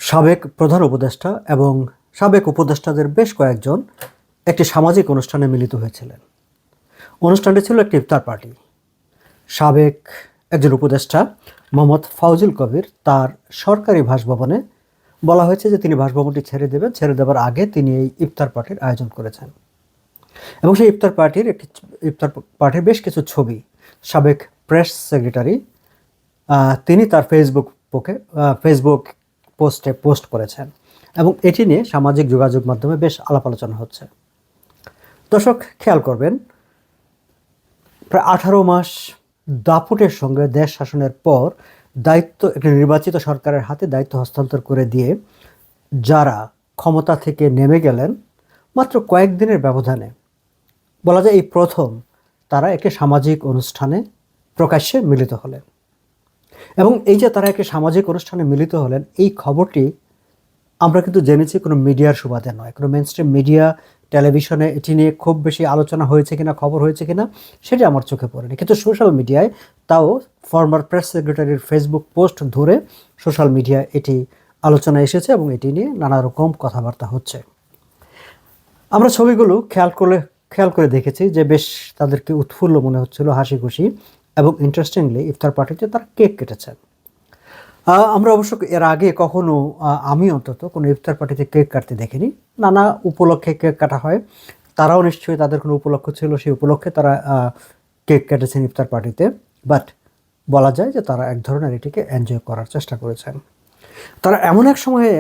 সাবেক প্রধান উপদেষ্টা এবং সাবেক উপদেষ্টাদের বেশ কয়েকজন একটি সামাজিক অনুষ্ঠানে মিলিত হয়েছিলেন। অনুষ্ঠানটি ছিল একটি ইফতার পার্টি। সাবেক একজন উপদেষ্টা মোহাম্মদ ফাউজুল কবির তার সরকারি বাসভবনে বলা হয়েছে যে তিনি বাসভবনটি ছেড়ে দেবেন, ছেড়ে দেওয়ার আগে তিনি এই ইফতার পার্টির আয়োজন করেছেন এবং সেই ইফতার পার্টির বেশ কিছু ছবি সাবেক প্রেস সেক্রেটারি তিনি তার ফেসবুক পোস্টে পোস্ট করেছেন এবং এটি নিয়ে সামাজিক যোগাযোগ মাধ্যমে বেশ আলাপ আলোচনা হচ্ছে। দর্শক খেয়াল করবেন, প্রায় 18 মাস দাপুটের সঙ্গে দেশ শাসনের পর একটি নির্বাচিত সরকারের হাতে দায়িত্ব হস্তান্তর করে দিয়ে যারা ক্ষমতা থেকে নেমে গেলেন মাত্র কয়েকদিনের ব্যবধানে, বলা যায় এই প্রথম তারা একটি সামাজিক অনুষ্ঠানে প্রকাশ্যে মিলিত হলেন। এবং এই যে তারা একটি সামাজিক অনুষ্ঠানে মিলিত হলেন, এই খবরটি আমরা কিন্তু জেনেছি কোনো মিডিয়ার সুবাদে নয়, কোনো মেইনস্ট্রিম মিডিয়া টেলিভিশনে এটি নিয়ে খুব বেশি আলোচনা হয়েছে কিনা, খবর হয়েছে কিনা সেটি আমার চোখে পড়েনি, কিন্তু সোশ্যাল মিডিয়ায় তাও ফর্মার প্রেস সেক্রেটারির ফেসবুক পোস্ট ধরে সোশ্যাল মিডিয়ায় এটি আলোচনা এসেছে এবং এটি নিয়ে নানা রকম কথাবার্তা হচ্ছে। আমরা ছবিগুলো খেয়াল করে দেখেছি যে বেশ তাদেরকে উৎফুল্ল মনে হচ্ছিল, হাসি খুশি, এবং ইন্টারেস্টিংলি ইফতার পার্টিতে তারা কেক কেটেছেন। আমরা অবশ্য এর আগে কখনো আমি অন্তত কোনো ইফতার পার্টিতে কেক কাটতে দেখিনি। নানা উপলক্ষে কেক কাটা হয়, তারাও নিশ্চয়ই তাদের কোনো উপলক্ষ ছিল, সেই উপলক্ষে তারা কেক কেটেছেন ইফতার পার্টিতে। বাট বলা যায় যে তারা এক ধরনের এটিকে এনজয় করার চেষ্টা করেছেন। তারা এমন এক সময়ে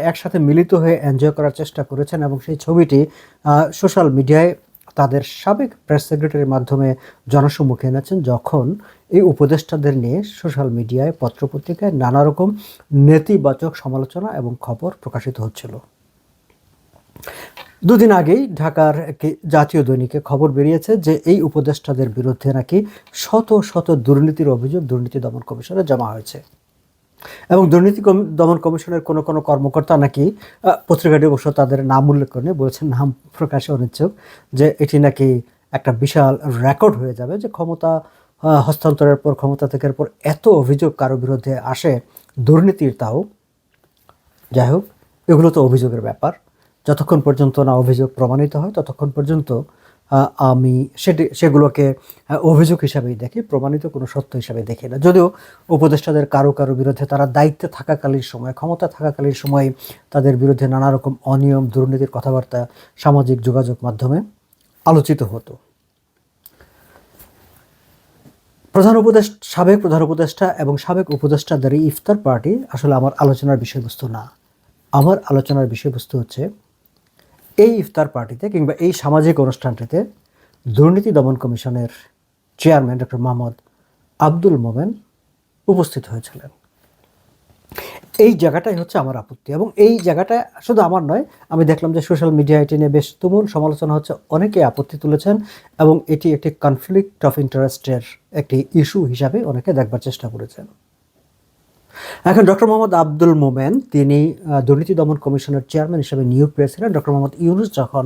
একসাথে মিলিত হয়ে এনজয় করার চেষ্টা করেছেন এবং সেই ছবিটি সোশ্যাল মিডিয়ায় তাদের সাবেক প্রেস সেক্রেটারির মাধ্যমে জনসম্মুখে এনেছেন, যখন এই উপদেষ্টাদের নিয়ে সোশ্যাল মিডিয়ায় পত্রপত্রিকায় নানা রকম নেতিবাচক সমালোচনা এবং খবর প্রকাশিত হচ্ছিল। দুদিন আগেই ঢাকার একটি জাতীয় দৈনিকে খবর বেরিয়েছে যে এই উপদেষ্টাদের বিরুদ্ধে নাকি শত শত দুর্নীতির অভিযোগ দুর্নীতি দমন কমিশনে জমা হয়েছে এবং দুর্নীতি দমন কমিশনের কোনো কোনো কর্মকর্তা নাকি পত্রিকাটি অবশ্য তাদের নাম উল্লেখ করে বলেছেন, নাম প্রকাশে অনিচ্ছুক, যে এটি নাকি একটা বিশাল রেকর্ড হয়ে যাবে যে ক্ষমতা হস্তান্তরের পর, ক্ষমতা ত্যাগের পর এত অভিযোগ কারো বিরুদ্ধে আসে দুর্নীতির। তাও যাই হোক, এগুলো তো অভিযোগের ব্যাপার, যতক্ষণ পর্যন্ত না অভিযোগ প্রমাণিত হয় ততক্ষণ পর্যন্ত আমি সেগুলোকে অভিযোগ হিসাবেই দেখি, প্রমাণিত কোনো সত্য হিসাবে দেখি না। যদিও উপদেষ্টাদের কারো বিরুদ্ধে তারা দায়িত্বে থাকাকালীন সময়, ক্ষমতা থাকাকালীন সময়ে তাদের বিরুদ্ধে নানা রকম অনিয়ম, দুর্নীতির কথাবার্তা সামাজিক যোগাযোগ মাধ্যমে আলোচিত হতো। সাবেক প্রধান উপদেষ্টা এবং সাবেক উপদেষ্টাদের এই ইফতার পার্টি আসলে আমার আলোচনার বিষয়বস্তু না। আমার আলোচনার বিষয়বস্তু হচ্ছে এই ইফতার পার্টিতে কিংবা এই সামাজিক অনুষ্ঠানটিতে দুর্নীতি দমন কমিশনের চেয়ারম্যান ডক্টর মোহাম্মদ আব্দুল মোমেন উপস্থিত হয়েছিলেন। এই জায়গাটাই হচ্ছে আমার আপত্তি, এবং এই জায়গাটা শুধু আমার নয়, আমি দেখলাম যে সোশ্যাল মিডিয়ায় এটি নিয়ে বেশ তুমুল সমালোচনা হচ্ছে, অনেকে আপত্তি তুলেছেন এবং এটি একটি কনফ্লিক্ট অফ ইন্টারেস্টের একটি ইস্যু হিসাবে অনেকে দেখবার চেষ্টা করেছেন। এখন ডক্টর মোহাম্মদ আব্দুল মোমেন তিনি দুর্নীতি দমন কমিশনের চেয়ারম্যান হিসেবে নিয়োগ পেয়েছিলেন ডক্টর মোহাম্মদ ইউনূস যখন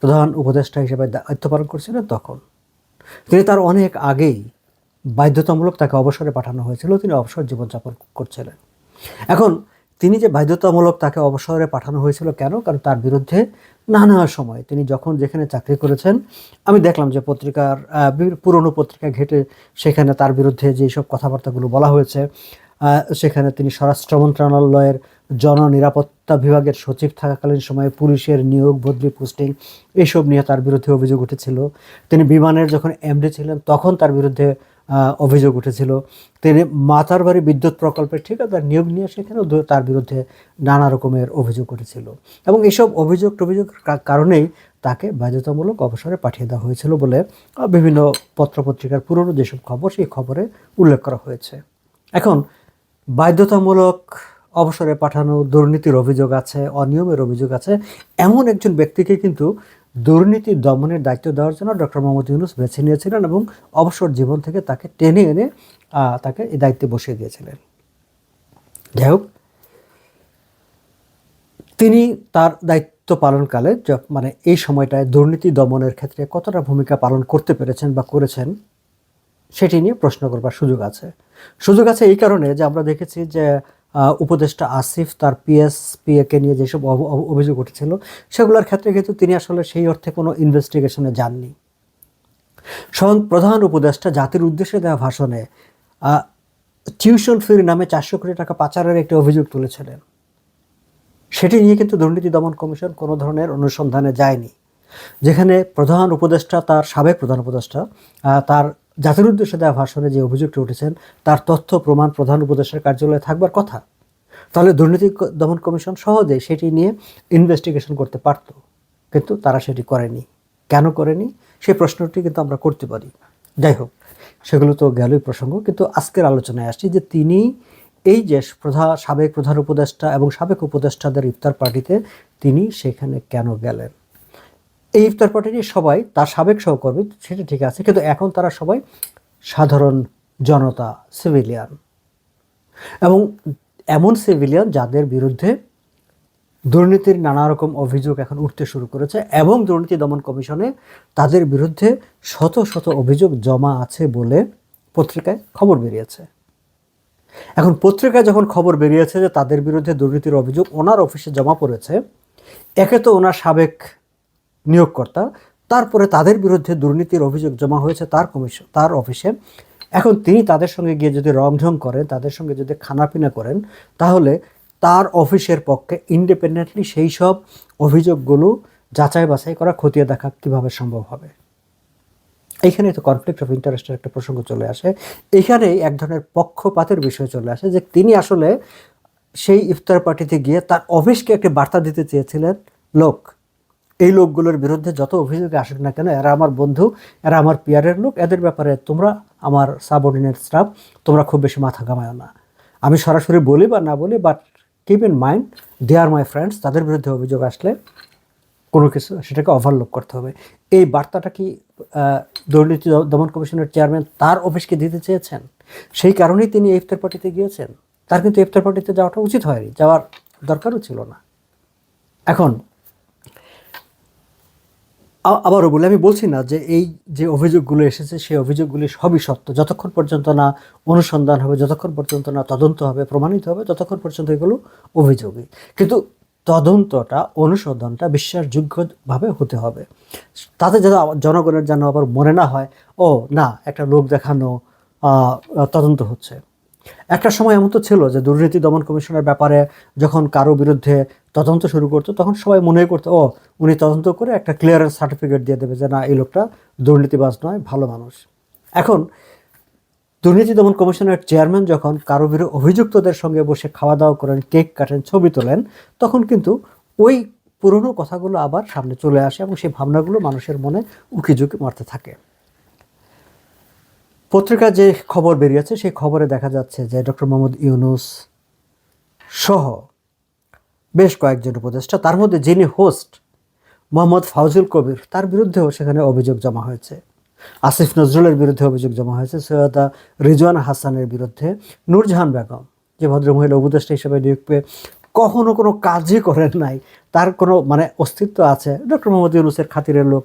প্রধান উপদেষ্টা হিসেবে দায়িত্ব পালন করছিলেন, তখন তিনি তার অনেক আগেই বাধ্যতামূলক তাকে অবসরে পাঠানো হয়েছিল, তিনি অবসর জীবনযাপন করছিলেন। এখন তিনি যে বাধ্যতামূলক তাকে অবসরে পাঠানো হয়েছিল কেন? কারণ তার বিরুদ্ধে নানা সময় তিনি যখন যেখানে চাকরি করেছেন, আমি দেখলাম যে পুরনো পত্রিকা ঘেটে সেখানে তার বিরুদ্ধে যেসব কথাবার্তাগুলো বলা হয়েছে, সেখানে তিনি স্বরাষ্ট্র মন্ত্রণালয়ের জননিরাপত্তা বিভাগের সচিব থাকাকালীন সময়ে পুলিশের নিয়োগ, বদলি, পোস্টিং এইসব নিয়ে তার বিরুদ্ধে অভিযোগ উঠেছিল। তিনি বিমানের যখন এমডি ছিলেন তখন তার বিরুদ্ধে অভিযোগ উঠেছিল। তিনি মাতারবাড়ি বিদ্যুৎ প্রকল্পের ঠিকাদার নিয়োগ নিয়ে সেখানেও তার বিরুদ্ধে নানা রকমের অভিযোগ উঠেছিল এবং এইসব অভিযোগ কারণেই তাকে বাধ্যতামূলক অবসরে পাঠিয়ে দেওয়া হয়েছিল বলে বিভিন্ন পত্রপত্রিকার পুরনো যেসব খবর, সেই খবরে উল্লেখ করা হয়েছে। এখন বাধ্যতামূলক অবসরে পাঠানো, দুর্নীতির অভিযোগ আছে, অনিয়মের অভিযোগ আছে, এমন একজন ব্যক্তিকে কিন্তু দুর্নীতি দমনের দায়িত্ব দেওয়ার জন্য ডক্টর মোহাম্মদ ইউনূস বেছে নিয়েছিলেন এবং অবসর জীবন থেকে তাকে টেনে এনে তাকে এই দায়িত্বে বসিয়ে দিয়েছিলেন। যাই হোক, তিনি তার দায়িত্ব পালনকালে মানে এই সময়টায় দুর্নীতি দমনের ক্ষেত্রে কতটা ভূমিকা পালন করতে পেরেছেন বা করেছেন সেটি নিয়ে প্রশ্ন করবার সুযোগ আছে এই কারণে যে আমরা দেখেছি যে উপদেষ্টা আসিফ তার পিএসপিএকে নিয়ে যেসব অভিযোগ উঠেছিল সেগুলোর ক্ষেত্রে কিন্তু তিনি আসলে সেই অর্থে কোনো ইনভেস্টিগেশনে যাননি। স্বয়ং প্রধান উপদেষ্টা জাতির উদ্দেশ্যে দেওয়া ভাষণে টিউশন ফির নামে 400 কোটি টাকা পাচারের একটি অভিযোগ তুলেছিলেন। সেটি নিয়ে কিন্তু দুর্নীতি দমন কমিশন কোনো ধরনের অনুসন্ধানে যায়নি। যেখানে প্রধান উপদেষ্টা তার সাবেক প্রধান উপদেষ্টা তার জাতির উদ্দেশ্যে দেওয়া ভাষণে যে অভিযোগটি উঠেছেন তার তথ্য প্রমাণ প্রধান উপদেষ্টার কার্যালয়ে থাকবার কথা, তাহলে দুর্নীতি দমন কমিশন সহজেই সেটি নিয়ে ইনভেস্টিগেশন করতে পারত, কিন্তু তারা সেটি করেনি। কেন করেনি সেই প্রশ্নটি কিন্তু আমরা করতে পারি। যাই হোক, সেগুলো তো গেলই প্রসঙ্গ। কিন্তু আজকের আলোচনায় আসছি যে তিনি এই যে সাবেক প্রধান উপদেষ্টা এবং সাবেক উপদেষ্টাদের ইফতার পার্টিতে তিনি সেখানে কেন গেলেন। এই ইফতার পার্টিটি সবাই তার সাবেক সহকর্মী, সেটা ঠিক আছে, কিন্তু এখন তারা সবাই সাধারণ জনতা, সিভিলিয়ান, এবং এমন সিভিলিয়ান যাদের বিরুদ্ধে দুর্নীতির নানা রকম অভিযোগ এখন উঠতে শুরু করেছে এবং দুর্নীতি দমন কমিশনে তাদের বিরুদ্ধে শত শত অভিযোগ জমা আছে বলে পত্রিকায় খবর বেরিয়েছে। এখন পত্রিকায় যখন খবর বেরিয়েছে যে তাদের বিরুদ্ধে দুর্নীতির অভিযোগ ওনার অফিসে জমা পড়েছে, একে তো ওনার সাবেক নিয়োগকর্তা, তারপরে তাদের বিরুদ্ধে দুর্নীতির অভিযোগ জমা হয়েছে তার অফিসে। এখন তিনি তাদের সঙ্গে গিয়ে যদি রংঢং করেন, তাদের সঙ্গে যদি খানাপিনা করেন, তাহলে তার অফিসের পক্ষে ইন্ডিপেন্ডেন্টলি সেই সব অভিযোগগুলো যাচাই বাছাই করা, খতিয়ে দেখা কীভাবে সম্ভব হবে। এইখানে তো কনফ্লিক্ট অফ ইন্টারেস্টের একটা প্রসঙ্গ চলে আসে। এইখানেই এক ধরনের পক্ষপাতের বিষয় চলে আসে যে তিনি আসলে সেই ইফতার পার্টিতে গিয়ে তার অফিসকে একটি বার্তা দিতে চেয়েছিলেন, লোক, এই লোকগুলোর বিরুদ্ধে যত অভিযোগ আসুক না কেন, এরা আমার বন্ধু, এরা আমার পিয়ারের লোক, এদের ব্যাপারে তোমরা আমার সাবঅর্ডিনেট স্টাফ, তোমরা খুব বেশি মাথা ঘামায় না। আমি সরাসরি বলি বা না বলি, but keep in mind they are my friends, তাদের বিরুদ্ধে অভিযোগ আসলে কোনো কিছু সেটাকে ওভারলুক করতে হবে। এই বার্তাটা কি দুর্নীতি দমন কমিশনের চেয়ারম্যান তার অফিসকে দিতে চেয়েছেন? সেই কারণেই তিনি ইফতার পার্টিতে গিয়েছেন। তার কিন্তু ইফতার পার্টিতে যাওয়াটা উচিত হয়নি, যাওয়ার দরকারও ছিল না। এখন আবারও বলে, আমি বলছি না যে এই যে অভিযোগগুলো এসেছে সেই অভিযোগগুলি সবই সত্য, যতক্ষণ পর্যন্ত না অনুসন্ধান হবে, যতক্ষণ পর্যন্ত না তদন্ত হবে, প্রমাণিত হবে, ততক্ষণ পর্যন্ত এগুলো অভিযোগই। কিন্তু তদন্তটা, অনুসন্ধানটা বিশ্বাসযোগ্যভাবে হতে হবে, তাতে যেন জনগণের যেন আবার মনে না হয় ও না, একটা লোক দেখানো তদন্ত হচ্ছে। একটা সময় এমন তো ছিল যে দুর্নীতি দমন কমিশনের ব্যাপারে যখন কারো বিরুদ্ধে তদন্ত শুরু করতো তখন সবাই মনে করতো ও উনি তদন্ত করে একটা ক্লিয়ারেন্স সার্টিফিকেট দিয়ে দেবে যে না, এই লোকটা দুর্নীতিবাজ নয়, ভালো মানুষ। এখন দুর্নীতি দমন কমিশনের চেয়ারম্যান যখন কারো বিরুদ্ধে অভিযুক্তদের সঙ্গে বসে খাওয়া দাওয়া করেন, কেক কাটেন, ছবি তোলেন, তখন কিন্তু ওই পুরনো কথাগুলো আবার সামনে চলে আসে এবং সেই ভাবনাগুলো মানুষের মনে উকিঝুঁকি মারতে থাকে। পত্রিকা যে খবর বেরিয়েছে সেই খবরে দেখা যাচ্ছে যে ডক্টর মোহাম্মদ ইউনূস সহ বেশ কয়েকজন উপদেষ্টা, তার মধ্যে যিনি হোস্ট মোহাম্মদ ফাউজুল কবির, তার বিরুদ্ধেও সেখানে অভিযোগ জমা হয়েছে। আসিফ নজরুলের বিরুদ্ধে অভিযোগ জমা হয়েছে, সৈয়দা রিজওয়ানা হাসানের বিরুদ্ধে। নূরজাহান বেগম, যে ভদ্রমহিলা উপদেষ্টা হিসেবে নিয়োগ পেয়ে কখনো কোনো কাজই করেন নাই, তার কোনো মানে অস্তিত্ব আছে, ডক্টর মোহাম্মদ ইউনূসের খাতিরের লোক,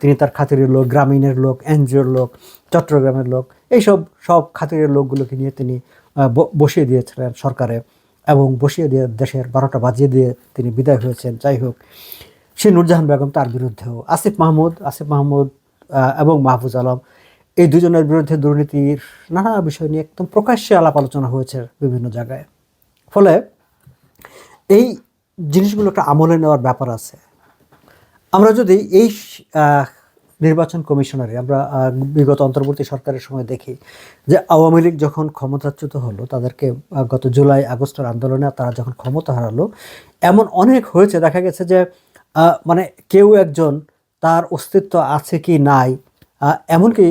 তিনি তার খাতিরের লোক, গ্রামীণের লোক, এনজিওর লোক, চট্টগ্রামের লোক, এইসব সব খাতিরের লোকগুলোকে নিয়ে তিনি বসিয়ে দিয়েছিলেন সরকারে, এবং বসিয়ে দিয়ে দেশের 12টা বাজিয়ে দিয়ে তিনি বিদায় হয়েছেন। যাই হোক, সে নূরজাহান বেগম, তার বিরুদ্ধেও আসিফ মাহমুদ এবং মাহফুজ আলম, এই দুজনের বিরুদ্ধে দুর্নীতির নানা বিষয় নিয়ে একদম প্রকাশ্যে আলাপ আলোচনা হয়েছে বিভিন্ন জায়গায়। ফলে এই জিনিসগুলো একটা আমলে নেওয়ার ব্যাপার আছে। আমরা যদি এই নির্বাচন কমিশনারে আমরা বিগত অন্তর্বর্তী সরকারের সময় দেখি যে আওয়ামী লীগ যখন ক্ষমতাচ্যুত হলো, তাদেরকে গত জুলাই আগস্টের আন্দোলনে তারা যখন ক্ষমতা হারালো, এমন অনেক হয়েছে, দেখা গেছে যে মানে কেউ একজন তার অস্তিত্ব আছে কি নাই, এমনকি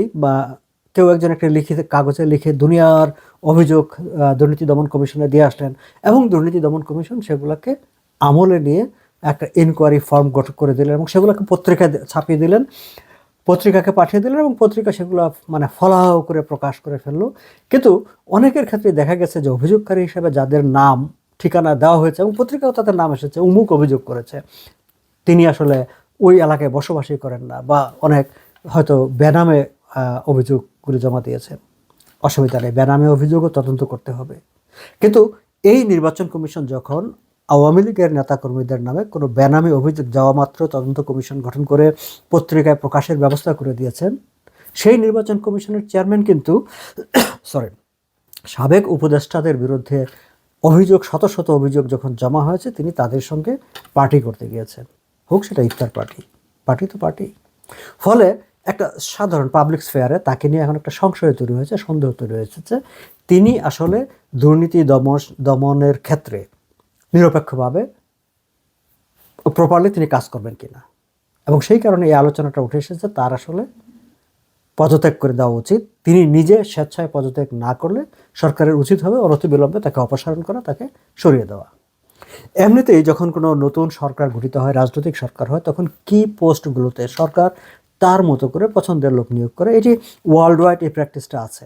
কেউ একজন একটা কাগজে লিখে দুনিয়ার অভিযোগ দুর্নীতি দমন কমিশনে দিয়ে আসলেন, এবং দুর্নীতি দমন কমিশন সেগুলোকে আমলে নিয়ে একটা ইনকোয়ারি ফর্ম গঠন করে দিলেন এবং সেগুলোকে পত্রিকায় ছাপিয়ে দিলেন, পত্রিকাকে পাঠিয়ে দিলেন, এবং পত্রিকা সেগুলো মানে ফলাও করে প্রকাশ করে ফেললো। কিন্তু অনেকের ক্ষেত্রে দেখা গেছে যে অভিযোগকারী হিসেবে যাদের নাম ঠিকানা দেওয়া হয়েছে এবং পত্রিকাও তাদের নাম এসেছে, অমুক অভিযোগ করেছে, তিনি আসলে ওই এলাকায় বসবাসই করেন না, বা অনেক হয়তো বেনামে অভিযোগগুলি জমা দিয়েছেন। অসুবিধা নেই, বেনামে অভিযোগও তদন্ত করতে হবে। কিন্তু এই নির্বাচন কমিশন যখন আওয়ামী লীগের নেতাকর্মীদের নামে কোনো বেনামি অভিযোগ যাওয়া মাত্র তদন্ত কমিশন গঠন করে পত্রিকায় প্রকাশের ব্যবস্থা করে দিয়েছেন, সেই নির্বাচন কমিশনের চেয়ারম্যান কিন্তু সরি সাবেক উপদেষ্টাদের বিরুদ্ধে অভিযোগ, শত শত অভিযোগ যখন জমা হয়েছে, তিনি তাদের সঙ্গে পার্টি করতে গিয়েছেন, হোক সেটা ইফতার পার্টি, পার্টি তো পার্টি। ফলে একটা সাধারণ পাবলিক স্ফেয়ারে তাকে নিয়ে এখন একটা সংশয় তৈরি হয়েছে, সন্দেহ তৈরি হয়েছে যে তিনি আসলে দুর্নীতি দমনের ক্ষেত্রে নিরপেক্ষভাবে প্রপারলি তিনি কাজ করবেন কিনা। এবং সেই কারণে এই আলোচনাটা উঠে এসেছে তার আসলে পদত্যাগ করে দেওয়া উচিত। তিনি নিজে স্বেচ্ছায় পদত্যাগ না করলে সরকারের উচিত হবে অনতিবিলম্বে তাকে অপসারণ করা, তাকে সরিয়ে দেওয়া। এমনিতেই যখন কোনো নতুন সরকার গঠিত হয়, রাজনৈতিক সরকার হয়, তখন কি পোস্টগুলোতে সরকার তার মতো করে পছন্দের লোক নিয়োগ করে। এটি ওয়ার্ল্ড ওয়াইড এই প্র্যাকটিসটা আছে।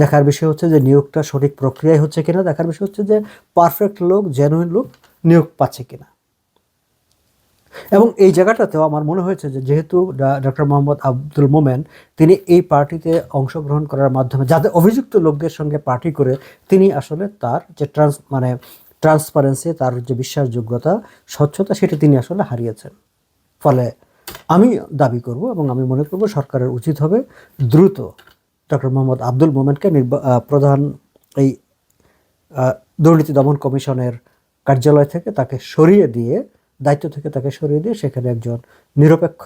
দেখার বিষয় হচ্ছে যে নিয়োগটা সঠিক প্রক্রিয়ায় হচ্ছে কিনা, দেখার বিষয় হচ্ছে যে পারফেক্ট লোক, জেনুইন লোক নিয়োগ পাচ্ছে কিনা। এবং এই জায়গাটাতেও আমার মনে হয়েছে যে যেহেতু ডক্টর মোহাম্মদ আব্দুল মোমেন তিনি এই পার্টিতে অংশগ্রহণ করার মাধ্যমে যাদের অভিযুক্ত লোকদের সঙ্গে পার্টি করে তিনি আসলে তার যে ট্রান্সপারেন্সি, তার যে বিশ্বাসযোগ্যতা, স্বচ্ছতা, সেটা তিনি আসলে হারিয়েছেন। ফলে আমি দাবি করব এবং আমি মনে করব সরকারের উচিত হবে দ্রুত ডক্টর মোহাম্মদ আব্দুল মোমেনকে প্রধান এই দুর্নীতি দমন কমিশনের কার্যালয় থেকে তাকে সরিয়ে দিয়ে, দায়িত্ব থেকে তাকে সরিয়ে দিয়ে সেখানে একজন নিরপেক্ষ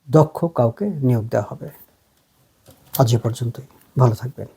দক্ষ কাউকে নিয়োগ দেওয়া হবে। আজ এ পর্যন্তই। ভালো থাকবেন।